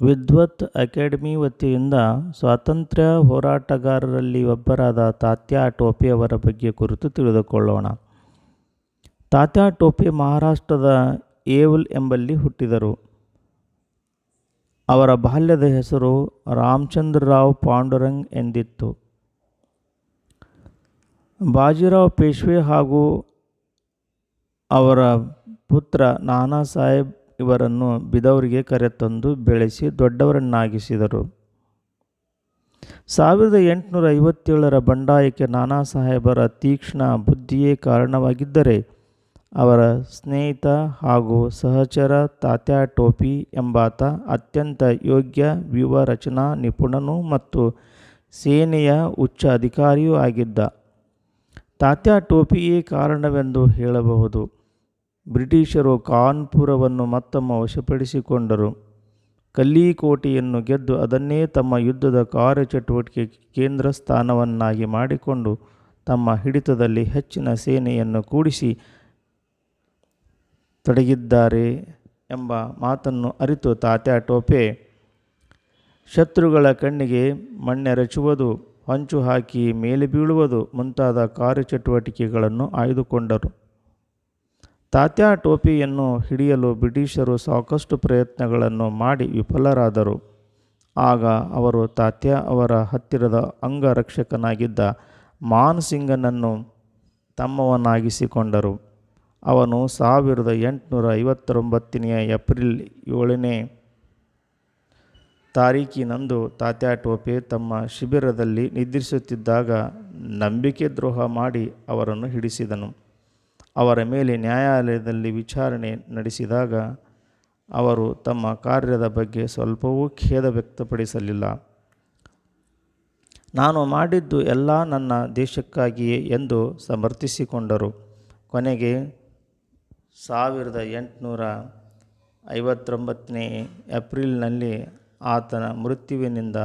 ವಿದ್ವತ್ academy ವತಿಯಿಂದ ಸ್ವಾತಂತ್ರ್ಯ ಹೋರಾಟಗಾರರಲ್ಲಿ ಒಬ್ಬರಾದ ತಾತ್ಯಾ ಟೋಪೆಯವರ ಬಗ್ಗೆ ಕುರಿತು ತಿಳಿದುಕೊಳ್ಳೋಣ. ತಾತ್ಯಾ ಟೋಪೆ ಮಹಾರಾಷ್ಟ್ರದ ಏವಲ್ ಎಂಬಲ್ಲಿ ಹುಟ್ಟಿದರು. ಅವರ ಬಾಲ್ಯದ ಹೆಸರು ರಾಮಚಂದ್ರರಾವ್ ಪಾಂಡುರಂಗ್ ಎಂದಿತ್ತು. ಬಾಜಿರಾವ್ ಪೇಶ್ವೆ ಹಾಗೂ ಅವರ ಪುತ್ರ ನಾನಾ ಸಾಹೇಬ್ ಇವರನ್ನು ಬಿದೌರಿಗೆ ಕರೆತಂದು ಬೆಳೆಸಿ ದೊಡ್ಡವರನ್ನಾಗಿಸಿದರು. 1857ರ ಬಂಡಾಯಕ್ಕೆ ನಾನಾ ಸಾಹೇಬರ ತೀಕ್ಷ್ಣ ಬುದ್ಧಿಯೇ ಕಾರಣವಾಗಿದ್ದರೆ, ಅವರ ಸ್ನೇಹಿತ ಹಾಗೂ ಸಹಚರ ತಾತ್ಯಾ ಟೋಪೆ ಎಂಬಾತ ಅತ್ಯಂತ ಯೋಗ್ಯ ವ್ಯೂಹ ರಚನಾ ನಿಪುಣನೂ ಮತ್ತು ಸೇನೆಯ ಉಚ್ಚ ಅಧಿಕಾರಿಯೂ ಆಗಿದ್ದ. ತಾತ್ಯಾ ಟೋಪೆಯೇ ಕಾರಣವೆಂದು ಹೇಳಬಹುದು. ಬ್ರಿಟಿಷರು ಕಾನ್ಪುರವನ್ನು ಮತ್ತೊಮ್ಮೆ ವಶಪಡಿಸಿಕೊಂಡರು. ಕಲ್ಲಿಕೋಟೆಯನ್ನು ಗೆದ್ದು ಅದನ್ನೇ ತಮ್ಮ ಯುದ್ಧದ ಕಾರ್ಯಚಟುವಟಿಕೆ ಕೇಂದ್ರ ಸ್ಥಾನವನ್ನಾಗಿ ಮಾಡಿಕೊಂಡು ತಮ್ಮ ಹಿಡಿತದಲ್ಲಿ ಹೆಚ್ಚಿನ ಸೇನೆಯನ್ನು ಕೂಡಿಸಿ ತೊಡಗಿದ್ದಾರೆ ಎಂಬ ಮಾತನ್ನು ಅರಿತು ತಾತ್ಯಾ ಟೋಪೆ ಶತ್ರುಗಳ ಕಣ್ಣಿಗೆ ಮಣ್ಣೆರಚುವುದು, ಹೊಂಚು ಹಾಕಿ ಮೇಲೆ ಬೀಳುವುದು ಮುಂತಾದ ಕಾರ್ಯಚಟುವಟಿಕೆಗಳನ್ನು ಆಯ್ದುಕೊಂಡರು. ತಾತ್ಯಾ ಟೋಪೆಯನ್ನು ಹಿಡಿಯಲು ಬ್ರಿಟಿಷರು ಸಾಕಷ್ಟು ಪ್ರಯತ್ನಗಳನ್ನು ಮಾಡಿ ವಿಫಲರಾದರು. ಆಗ ಅವರು ತಾತ್ಯಾ ಅವರ ಹತ್ತಿರದ ಅಂಗರಕ್ಷಕನಾಗಿದ್ದ ಮಾನ್ ಸಿಂಗನನ್ನು ತಮ್ಮವನಾಗಿಸಿಕೊಂಡರು. ಅವನು 1859 ಏಪ್ರಿಲ್ 7ನೇ ತಾರೀಖಿನಂದು ತಾತ್ಯಾ ಟೋಪೆ ತಮ್ಮ ಶಿಬಿರದಲ್ಲಿ ನಿದ್ರಿಸುತ್ತಿದ್ದಾಗ ನಂಬಿಕೆ ದ್ರೋಹ ಮಾಡಿ ಅವರನ್ನು ಹಿಡಿಸಿದನು. ಅವರ ಮೇಲೆ ನ್ಯಾಯಾಲಯದಲ್ಲಿ ವಿಚಾರಣೆ ನಡೆಸಿದಾಗ ಅವರು ತಮ್ಮ ಕಾರ್ಯದ ಬಗ್ಗೆ ಸ್ವಲ್ಪವೂ ಖೇದ ವ್ಯಕ್ತಪಡಿಸಲಿಲ್ಲ. ನಾನು ಮಾಡಿದ್ದು ಎಲ್ಲ ನನ್ನ ದೇಶಕ್ಕಾಗಿಯೇ ಎಂದು ಸಮರ್ಥಿಸಿಕೊಂಡರು. ಕೊನೆಗೆ 1859 ಏಪ್ರಿಲ್ನಲ್ಲಿ ಆತನ ಮೃತ್ಯುವಿನಿಂದ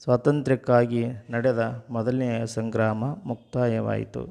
ಸ್ವಾತಂತ್ರ್ಯಕ್ಕಾಗಿ ನಡೆದ ಮೊದಲನೆಯ ಸಂಗ್ರಾಮ ಮುಕ್ತಾಯವಾಯಿತು.